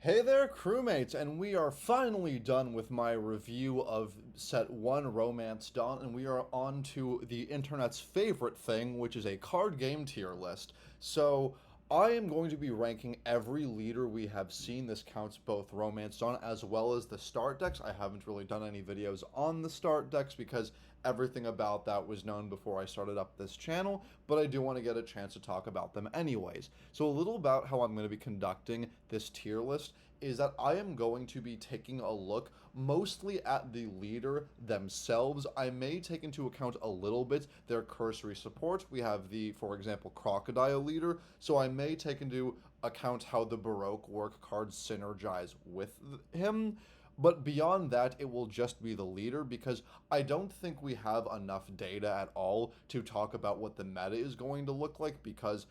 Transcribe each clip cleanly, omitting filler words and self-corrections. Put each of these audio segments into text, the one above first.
Hey there, crewmates, and we are finally done with my review of set 1 Romance Dawn, and we are on to the internet's favorite thing, which is a card game tier list. So, I am going to be ranking every leader we have seen. This counts both Romance Dawn as well as the start decks. I haven't really done any videos on the start decks because everything about that was known before I started up this channel, but I do want to get a chance to talk about them anyways. So a little about how I'm going to be conducting this tier list is that I am going to be taking a look mostly at the leader themselves. I may take into account a little bit their cursory support. We have the, for example, Crocodile leader, so I may take into account how the Baroque work cards synergize with him. But beyond that, it will just be the leader because I don't think we have enough data at all to talk about what the meta is going to look like because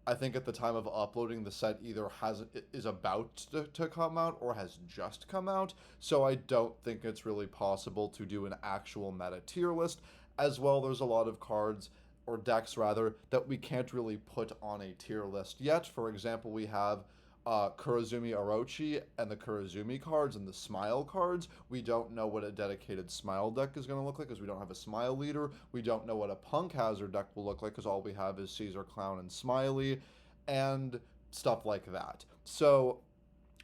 I think at the time of uploading, the set either is about to come out or has just come out, so I don't think it's really possible to do an actual meta tier list. As well, there's a lot of cards, or decks rather, that we can't really put on a tier list yet. For example, we have Kurozumi Orochi and the Kurozumi cards and the Smile cards. We don't know what a dedicated Smile deck is going to look like because we don't have a Smile leader. We don't know what a Punk Hazard deck will look like because all we have is Caesar Clown and Smiley and stuff like that. So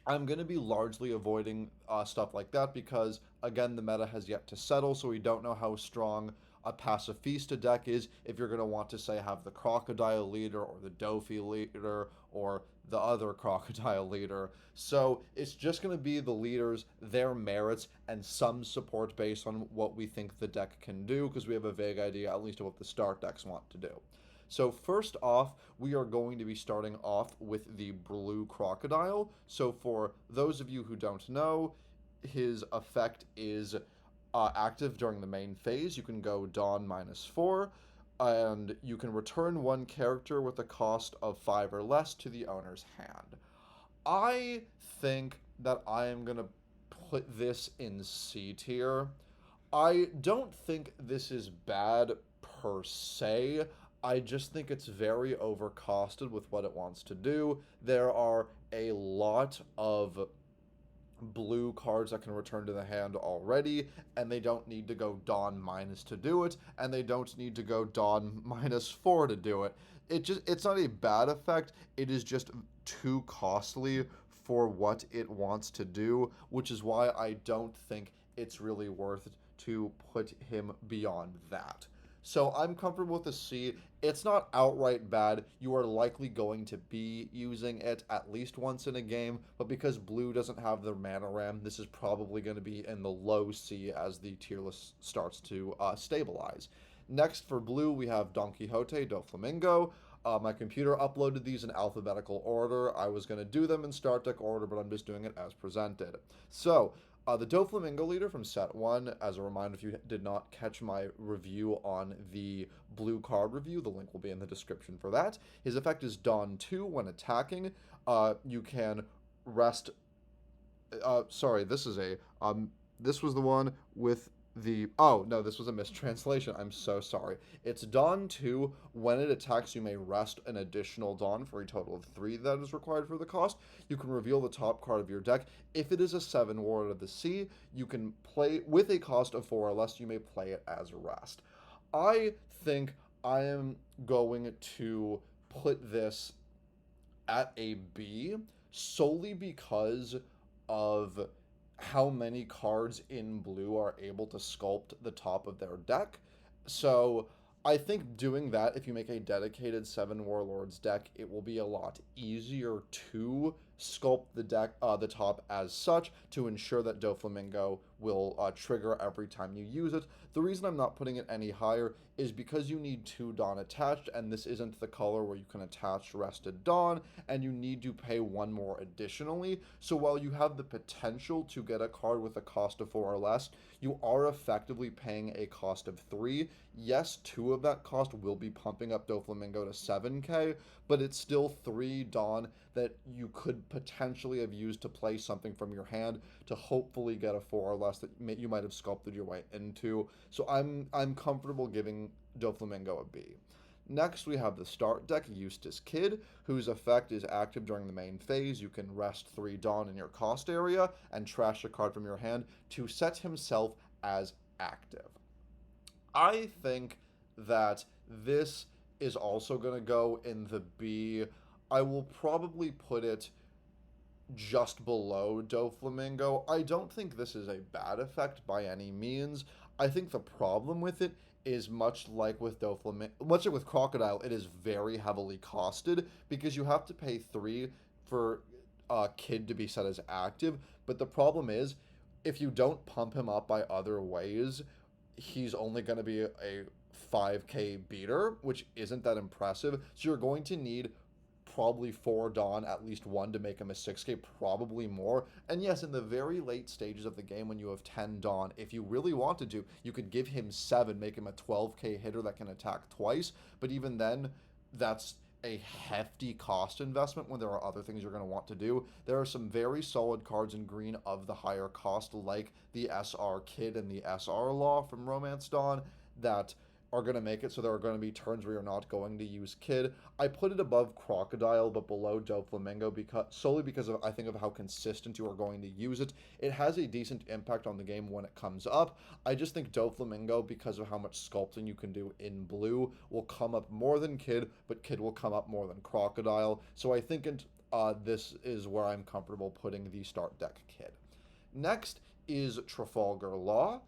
I'm going to be largely avoiding stuff like that because, again, the meta has yet to settle, so we don't know how strong a Pacifista deck is. If you're going to want to, say, have the Crocodile leader or the Dofi leader or the other Crocodile leader. So it's just going to be the leaders, their merits, and some support based on what we think the deck can do because we have a vague idea, at least, of what the start decks want to do. So first off, we are going to be starting off with the Blue Crocodile. So for those of you who don't know, his effect is active during the main phase. You can go Dawn -4, and you can return one character with a cost of 5 or less to the owner's hand. I think that I am going to put this in C tier. I don't think this is bad per se. I just think it's very overcosted with what it wants to do. There are a lot of blue cards that can return to the hand already, and they don't need to go Dawn minus to do it, and they don't need to go Dawn -4 to do it. It's not a bad effect, it is just too costly for what it wants to do, which is why I don't think it's really worth it to put him beyond that. So I'm comfortable with the C. It's not outright bad. You are likely going to be using it at least once in a game, but because blue doesn't have the mana ram, this is probably going to be in the low C as the tier list starts to stabilize. Next for blue, we have Don Quixote Doflamingo. My computer uploaded these in alphabetical order. I was going to do them in start deck order, but I'm just doing it as presented. So, the Doflamingo leader from set 1, as a reminder, if you did not catch my review on the blue card review, the link will be in the description for that. His effect is Dawn 2 when attacking. You can rest. Sorry, this was the one with the. Oh, no, this was a mistranslation. I'm so sorry. It's Dawn 2. When it attacks, you may rest an additional Dawn for a total of 3 that is required for the cost. You can reveal the top card of your deck. If it is a 7 Ward of the Sea, you can play with a cost of 4 or less. You may play it as rest. I think I am going to put this at a B solely because of how many cards in blue are able to sculpt the top of their deck. So I think doing that, if you make a dedicated 7 Warlords deck, it will be a lot easier to sculpt the top as such to ensure that Doflamingo will trigger every time you use it. The reason I'm not putting it any higher is because you need 2 Dawn attached, and this isn't the color where you can attach Rested Dawn, and you need to pay 1 more additionally. So while you have the potential to get a card with a cost of 4 or less, you are effectively paying a cost of 3. Yes, 2 of that cost will be pumping up Doflamingo to 7k, but it's still 3 Dawn that you could potentially have used to play something from your hand to hopefully get a 4 or less that you might have sculpted your way into. So I'm comfortable giving Doflamingo a B. Next, we have the start deck Eustace Kid, whose effect is active during the main phase. You can rest 3 Dawn in your cost area and trash a card from your hand to set himself as active. I think that this is also going to go in the B. I will probably put it just below Doflamingo. I don't think this is a bad effect by any means. I think the problem with it is much like with much like with Crocodile, it is very heavily costed because you have to pay 3 for Kid to be set as active. But the problem is, if you don't pump him up by other ways, he's only going to be a 5k beater, which isn't that impressive. So you're going to need probably 4 Dawn, at least 1 to make him a 6k, probably more. And yes, in the very late stages of the game when you have 10 Dawn, if you really wanted to, you could give him 7, make him a 12k hitter that can attack twice. But even then, that's a hefty cost investment when there are other things you're going to want to do. There are some very solid cards in green of the higher cost, like the SR Kid and the SR Law from Romance Dawn, that are going to make it so there are going to be turns where you're not going to use Kid. I put it above Crocodile but below Doflamingo solely because of, I think, of how consistent you are going to use it. It has a decent impact on the game when it comes up. I just think Doflamingo, because of how much sculpting you can do in blue, will come up more than Kid, but Kid will come up more than Crocodile. So I think this is where I'm comfortable putting the start deck Kid. Next is Trafalgar Law.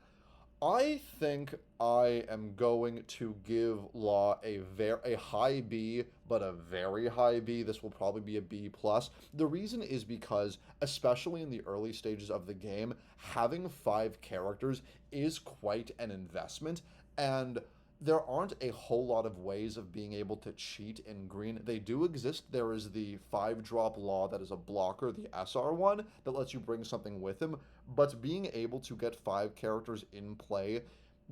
I think I am going to give Law a high B, but a very high B. This will probably be a B plus. The reason is because, especially in the early stages of the game, having 5 characters is quite an investment, and there aren't a whole lot of ways of being able to cheat in green. They do exist. There is the 5-drop Law that is a blocker, the SR one, that lets you bring something with him, but being able to get 5 characters in play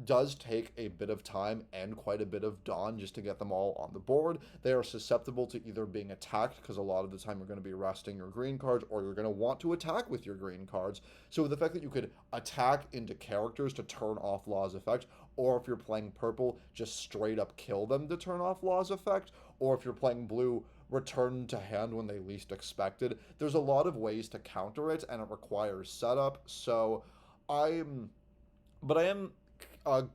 does take a bit of time and quite a bit of Dawn just to get them all on the board. They are susceptible to either being attacked, because a lot of the time you're going to be resting your green cards, or you're going to want to attack with your green cards. So the fact that you could attack into characters to turn off Law's effect, or if you're playing purple, just straight up kill them to turn off Law's effect, or if you're playing blue, return to hand when they least expected. There's a lot of ways to counter it, and it requires setup. So I am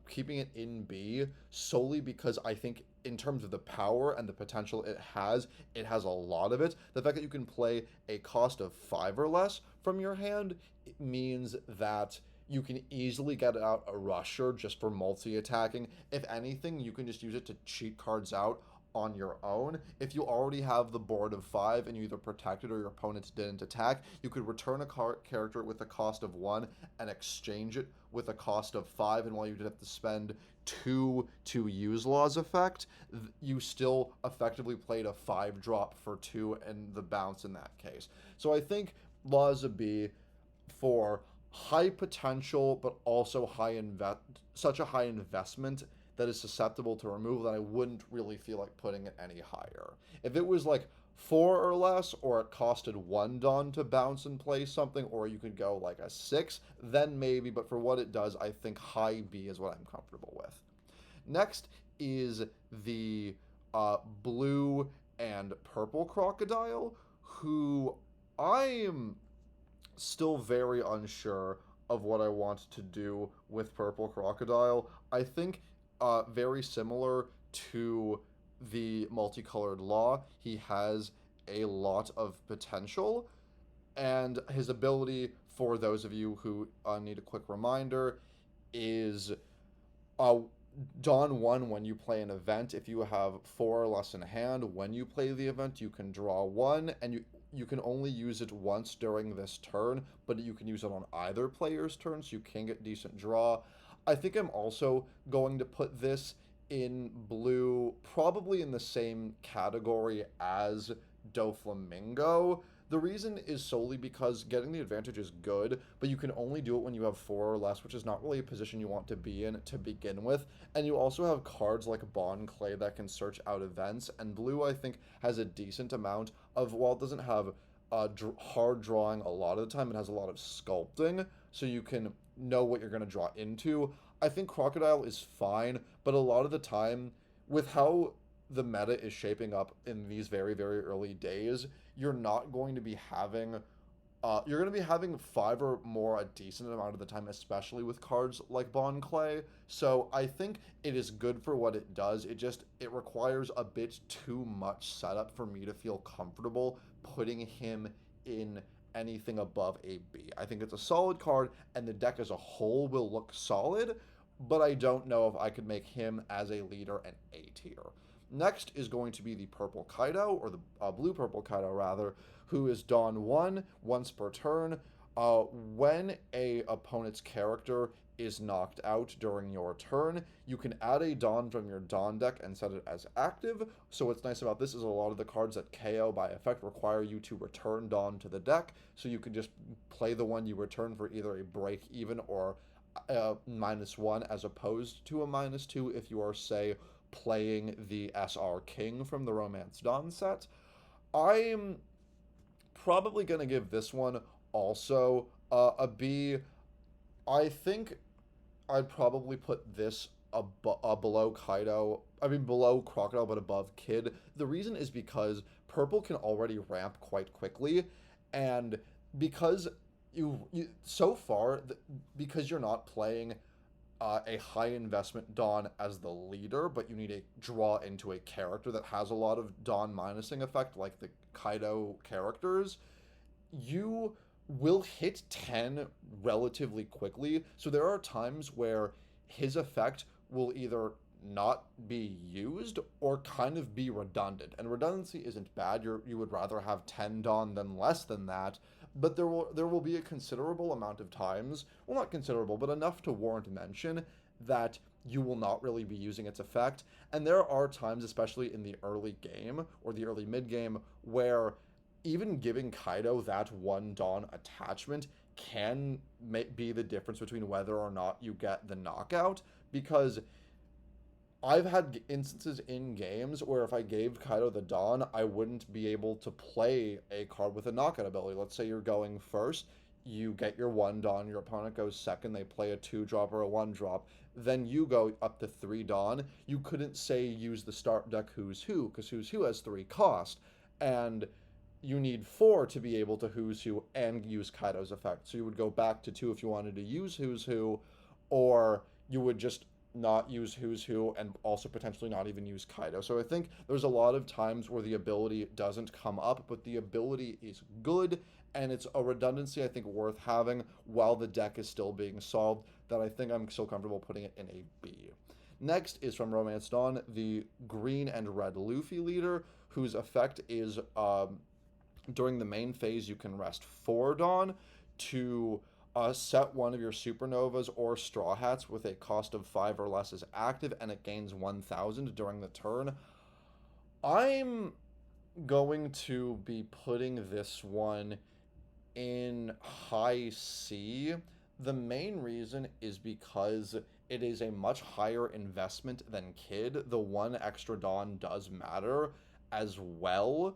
keeping it in B solely because I think in terms of the power and the potential it has a lot of it. The fact that you can play a cost of 5 or less from your hand means that you can easily get out a rusher just for multi-attacking. If anything, you can just use it to cheat cards out on your own. If you already have the board of 5 and you either protected or your opponents didn't attack, you could return a character with a cost of 1 and exchange it with a cost of 5, and while you did have to spend 2 to use Law's effect, you still effectively played a 5-drop for 2 and the bounce in that case. So I think Law's a B for high potential, but also such a high investment that is susceptible to removal that I wouldn't really feel like putting it any higher. If it was like 4 or less, or it costed 1 Dawn to bounce and play something, or you could go like a 6, then maybe, but for what it does, I think high B is what I'm comfortable with. Next is the blue and purple Crocodile, who I'm still very unsure of what I want to do with purple Crocodile. I think very similar to the multicolored Law, he has a lot of potential, and his ability, for those of you who need a quick reminder, is Dawn 1 when you play an event. If you have 4 or less in hand, when you play the event, you can draw 1, and you can only use it once during this turn, but you can use it on either player's turn, so you can get decent draw. I think I'm also going to put this in blue, probably in the same category as Doflamingo. The reason is solely because getting the advantage is good, but you can only do it when you have 4 or less, which is not really a position you want to be in to begin with. And you also have cards like Bond Clay that can search out events, and blue, I think, has a decent amount of, while it doesn't have hard drawing a lot of the time, it has a lot of sculpting, so you can know what you're going to draw into. I think Crocodile is fine, but a lot of the time, with how the meta is shaping up in these very, very early days, you're not going to be having you're going to be having five or more a decent amount of the time, especially with cards like Bon Clay. So I think it is good for what it does. It requires a bit too much setup for me to feel comfortable putting him in anything above a B. I think it's a solid card, and the deck as a whole will look solid, but I don't know if I could make him as a leader an A tier. Next is going to be the purple Kaido, or the blue purple Kaido rather, who is Dawn 1 once per turn. When a opponent's character is knocked out during your turn, you can add a Dawn from your Dawn deck and set it as active. So what's nice about this is a lot of the cards that KO by effect require you to return Dawn to the deck, so you can just play the one you return for either a break even or -1, as opposed to a -2 if you are, say, playing the SR King from the Romance Dawn set. I'm probably going to give this one also a B. I think I'd probably put this below Kaido. I mean, below Crocodile, but above Kid. The reason is because purple can already ramp quite quickly, and because you so far, because you're not playing a high investment Dawn as the leader, but you need a draw into a character that has a lot of Dawn minusing effect, like the Kaido characters, you will hit 10 relatively quickly. So there are times where his effect will either not be used or kind of be redundant. And redundancy isn't bad. You would rather have 10 Dawn than less than that. But there will be a considerable amount of times, well, not considerable, but enough to warrant mention, that you will not really be using its effect. And there are times, especially in the early game or the early mid game, where even giving Kaido that one Dawn attachment can be the difference between whether or not you get the knockout, because I've had instances in games where if I gave Kaido the Dawn, I wouldn't be able to play a card with a knockout ability. Let's say you're going first, you get your one Dawn, your opponent goes second, they play a 2-drop or a 1-drop, then you go up to 3 Dawn. You couldn't say use the start deck Who's Who, because Who's Who has 3 cost, and you need 4 to be able to Who's Who and use Kaido's effect. So you would go back to 2 if you wanted to use Who's Who, or you would just not use Who's Who and also potentially not even use Kaido. So I think there's a lot of times where the ability doesn't come up, but the ability is good, and it's a redundancy I think worth having while the deck is still being solved, that I think I'm still comfortable putting it in a B. Next is from Romance Dawn, the green and red Luffy leader, whose effect is during the main phase you can rest 4 Dawn to set one of your supernovas or straw hats with a cost of 5 or less as active, and it gains 1,000 during the turn. I'm going to be putting this one in high C. The main reason is because it is a much higher investment than Kid. The 1 extra Dawn does matter as well.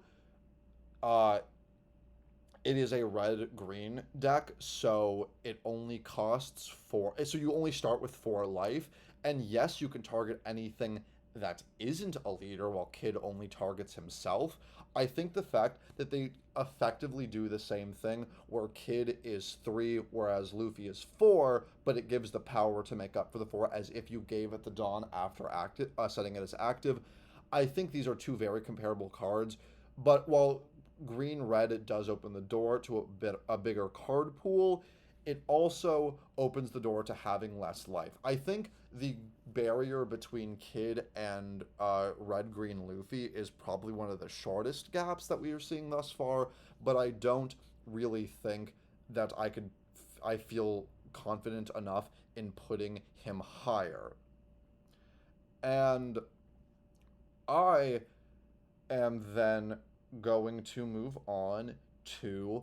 It is a red-green deck, so it only costs 4. So you only start with 4 life, and yes, you can target anything that isn't a leader, while Kid only targets himself. I think the fact that they effectively do the same thing, where Kid is 3, whereas Luffy is 4, but it gives the power to make up for the 4 as if you gave it the Dawn after setting it as active. I think these are 2 very comparable cards, but while green-red does open the door to a bigger card pool, it also opens the door to having less life. I think the barrier between Kid and red-green Luffy is probably one of the shortest gaps that we are seeing thus far, but I don't really think that I feel confident enough in putting him higher. And I am then going to move on to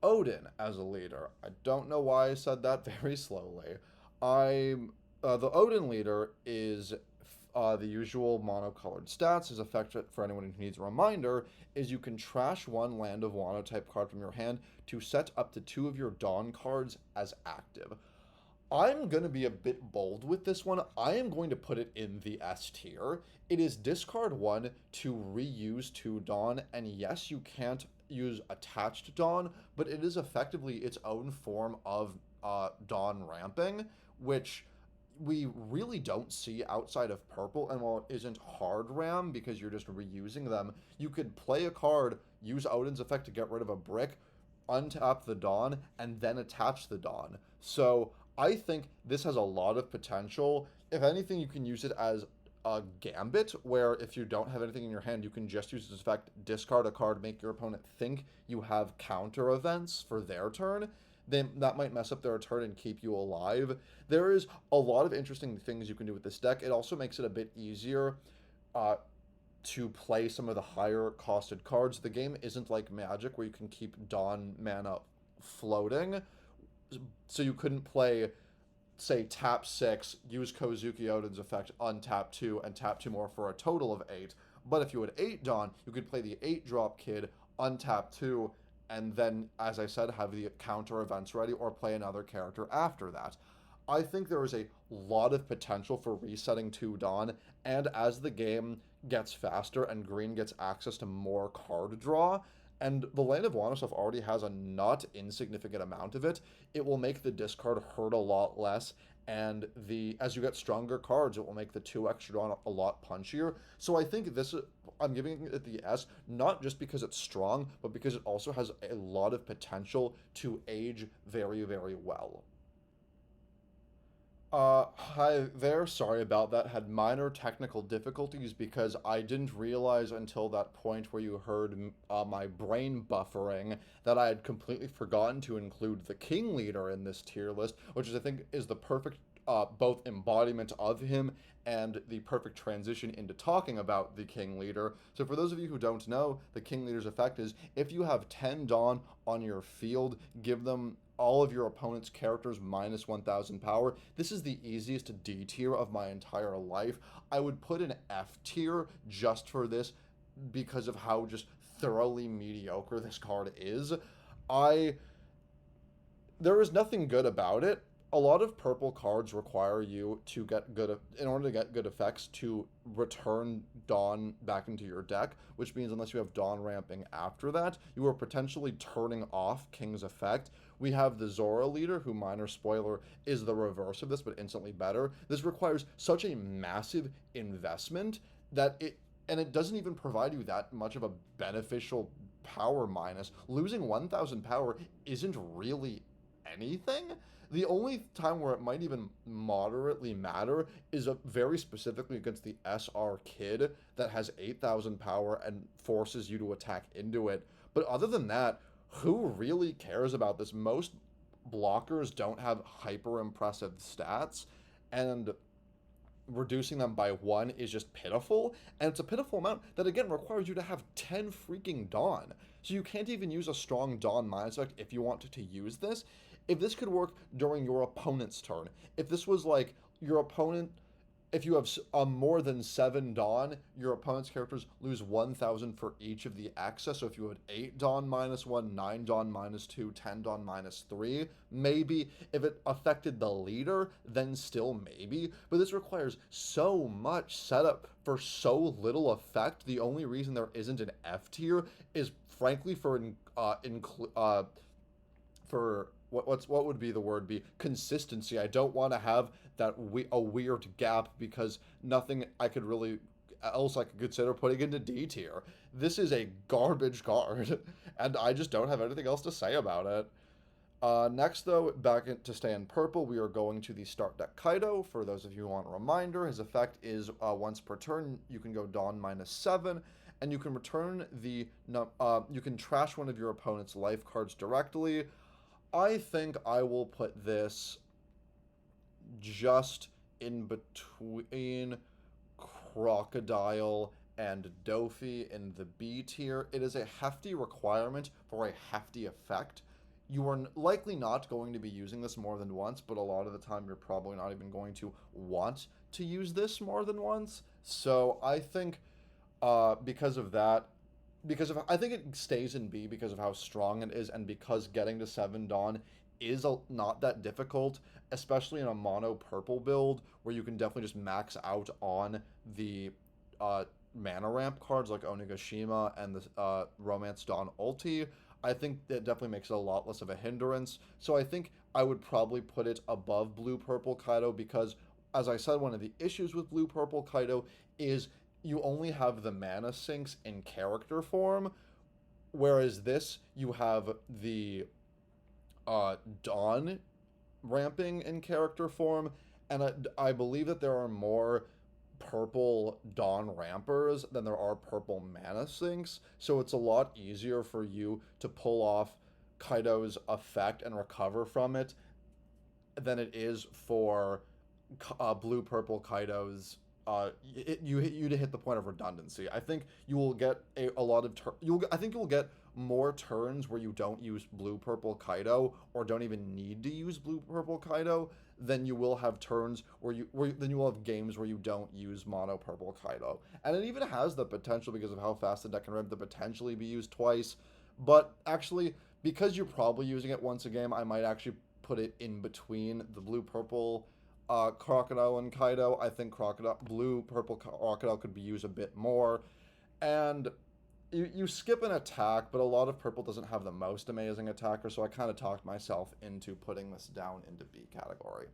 Odin as a leader. I don't know why I said that very slowly. The Odin leader is the usual monocolored stats. His effect, for anyone who needs a reminder, is you can trash 1 Land of Wano type card from your hand to set up to 2 of your Dawn cards as active. I'm going to be a bit bold with this one. I am going to put it in the S tier. It is discard 1 to reuse 2 Dawn, and yes, you can't use attached Dawn, but it is effectively its own form of Dawn ramping, which we really don't see outside of purple. And while it isn't hard ram because you're just reusing them, you could play a card, use Odin's effect to get rid of a brick, untap the Dawn, and then attach the Dawn. So I think this has a lot of potential. If anything, you can use it as a gambit, where if you don't have anything in your hand, you can just use this effect, discard a card, make your opponent think you have counter events for their turn. Then that might mess up their turn and keep you alive. There is a lot of interesting things you can do with this deck. It also makes it a bit easier uh, to play some of the higher costed cards. The game isn't like Magic where you can keep Dawn mana floating. So you couldn't play, say, tap 6, use Kozuki Odin's effect, untap 2, and tap 2 more for a total of 8. But if you had 8 Dawn, you could play the 8-drop kid, untap 2, and then, as I said, have the counter events ready, or play another character after that. I think there is a lot of potential for resetting 2 Dawn, and as the game gets faster and green gets access to more card draw, and the Land of Water stuff already has a not insignificant amount of it, it will make the discard hurt a lot less, and as you get stronger cards, it will make the 2 extra Dawn a lot punchier. So I think I'm giving it the S, not just because it's strong, but because it also has a lot of potential to age very, very well. Hi there. Sorry about that. Had minor technical difficulties because I didn't realize until that point where you heard my brain buffering that I had completely forgotten to include the King Leader in this tier list, which is, I think, is the perfect both embodiment of him and the perfect transition into talking about the King Leader. So for those of you who don't know, the King Leader's effect is if you have 10 Dawn on your field, give them all of your opponent's characters minus 1,000 power. This is the easiest D tier of my entire life. I would put an F tier just for this because of how just thoroughly mediocre this card is. There is nothing good about it. A lot of purple cards require you to get good, in order to get good effects, to return Dawn back into your deck, which means unless you have Dawn ramping after that, you are potentially turning off King's effect. We have the Zoro Leader, who, minor spoiler, is the reverse of this, but instantly better. This requires such a massive investment and it doesn't even provide you that much of a beneficial power minus. Losing 1,000 power isn't really anything. The only time where it might even moderately matter is very specifically against the SR Kid that has 8,000 power and forces you to attack into it. But other than that, who really cares about this? Most blockers don't have hyper impressive stats, and reducing them by 1 is just pitiful, and it's a pitiful amount that again requires you to have 10 freaking Dawn. So you can't even use a strong Dawn minus effect if you want to use this. If this could work during your opponent's turn, if this was like your opponent, if you have more than 7 Dawn, your opponent's characters lose 1,000 for each of the excess. So if you had 8 Dawn minus 1, 9 Dawn minus 2, 10 Dawn minus 3, maybe. If it affected the leader, then still maybe. But this requires so much setup for so little effect. The only reason there isn't an F tier is frankly for what would be the word be consistency. I don't want to have a weird gap because nothing I could really else I could consider putting into D tier. This is a garbage card, and I just don't have anything else to say about it. Next, though, to stay in purple, we are going to the start deck Kaido. For those of you who want a reminder, his effect is once per turn, you can go Dawn minus 7, and you can return you can trash one of your opponent's life cards directly. I think I will put this just in between Crocodile and Dofi in the B tier. It is a hefty requirement for a hefty effect. You are likely not going to be using this more than once, but a lot of the time you're probably not even going to want to use this more than once. So I think because of that, I think it stays in B because of how strong it is, and because getting to 7 Dawn is not that difficult, especially in a mono purple build where you can definitely just max out on the mana ramp cards like Onigashima and the Romance Dawn ulti. I think that definitely makes it a lot less of a hindrance. So I think I would probably put it above Blue Purple Kaido because, as I said, one of the issues with Blue Purple Kaido is you only have the mana sinks in character form, whereas this you have the Dawn ramping in character form, and I believe that there are more purple Dawn rampers than there are purple mana sinks, so it's a lot easier for you to pull off Kaido's effect and recover from it than it is for blue purple Kaido's. You to hit the point of redundancy. I think you will get a lot of I think you will get more turns where you don't use blue purple Kaido or don't even need to use blue purple Kaido than you will have turns then you will have games where you don't use mono purple Kaido. And it even has the potential, because of how fast the deck can ramp, to potentially be used twice. But actually, because you're probably using it once a game, I might actually put it in between the blue purple Crocodile and Kaido. I think blue purple Crocodile could be used a bit more. And you skip an attack, but a lot of purple doesn't have the most amazing attacker, so I kind of talked myself into putting this down into B category.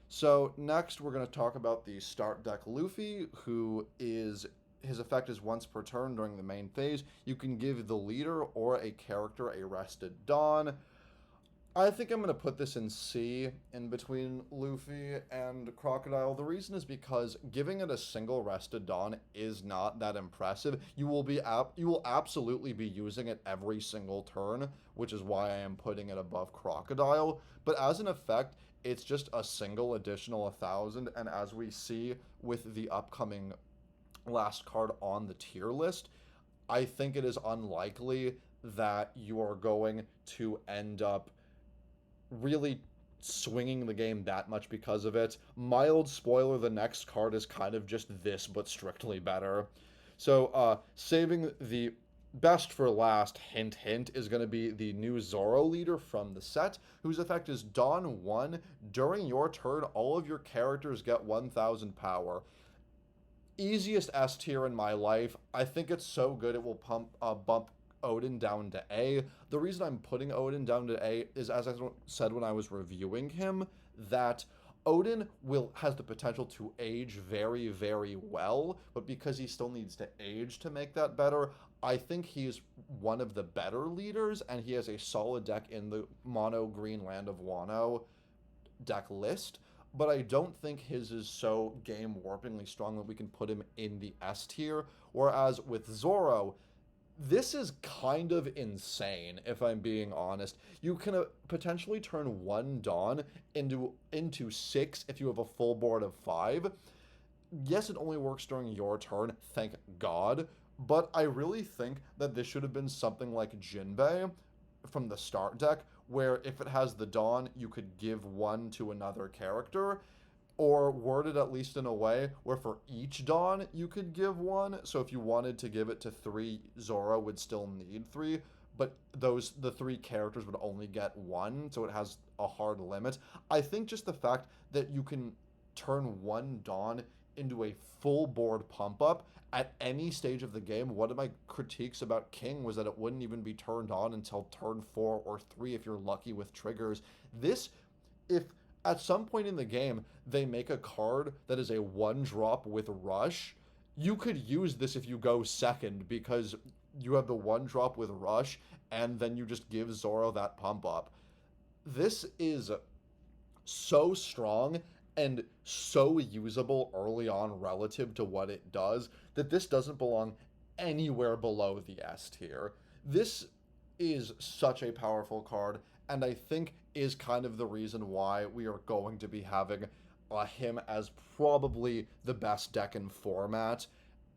So next we're going to talk about the start deck Luffy, his effect is once per turn during the main phase. You can give the leader or a character a rested Dawn. I think I'm going to put this in C, in between Luffy and Crocodile. The reason is because giving it a single rested Dawn is not that impressive. You will absolutely be using it every single turn, which is why I am putting it above Crocodile. But as an effect, it's just a single additional 1,000, and as we see with the upcoming last card on the tier list, I think it is unlikely that you are going to end up really swinging the game that much because of it. Mild spoiler, the next card is kind of just this, but strictly better. So, saving the best for last, hint hint, is going to be the new Zoro Leader from the set, whose effect is Dawn 1. During your turn, all of your characters get 1,000 power. Easiest S tier in my life. I think it's so good it will bump Odin down to A. The reason I'm putting Odin down to A is, as I said when I was reviewing him, that Odin has the potential to age very, very well, but because he still needs to age to make that better, I think he's one of the better leaders, and he has a solid deck in the mono green Land of Wano deck list, but I don't think his is so game warpingly strong that we can put him in the S tier, whereas with Zoro, this is kind of insane, if I'm being honest. You can potentially turn one Dawn into 6 if you have a full board of 5. Yes, it only works during your turn, thank God, but I really think that this should have been something like Jinbei from the start deck, where if it has the Dawn, you could give one to another character, or worded at least in a way where for each Dawn you could give one. So if you wanted to give it to 3, Zoro would still need 3, but the 3 characters would only get 1, so it has a hard limit. I think just the fact that you can turn one Dawn into a full board pump up at any stage of the game. One of my critiques about King was that it wouldn't even be turned on until turn 4 or 3 if you're lucky with triggers. If at some point in the game they make a card that is a 1-drop with Rush, you could use this if you go second, because you have the 1-drop with Rush, and then you just give Zoro that pump up. This is so strong and so usable early on relative to what it does that this doesn't belong anywhere below the S tier. This is such a powerful card, and I think is kind of the reason why we are going to be having him as probably the best deck in format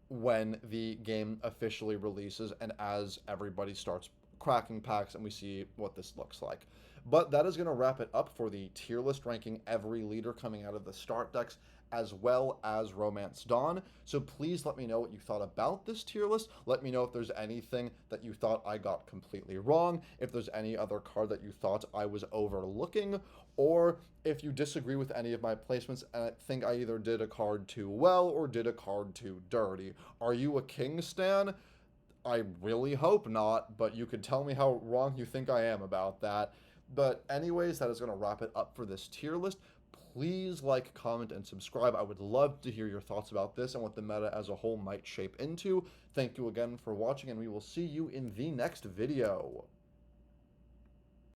when the game officially releases and as everybody starts cracking packs and we see what this looks like. But that is going to wrap it up for the tier list ranking every leader coming out of the start decks, as well as Romance Dawn. So please let me know what you thought about this tier list. Let me know if there's anything that you thought I got completely wrong, if there's any other card that you thought I was overlooking, or if you disagree with any of my placements and think I either did a card too well or did a card too dirty. Are you a King stan? I really hope not, but you could tell me how wrong you think I am about that. But anyways, that is going to wrap it up for this tier list. Please like, comment, and subscribe. I would love to hear your thoughts about this and what the meta as a whole might shape into. Thank you again for watching, and we will see you in the next video.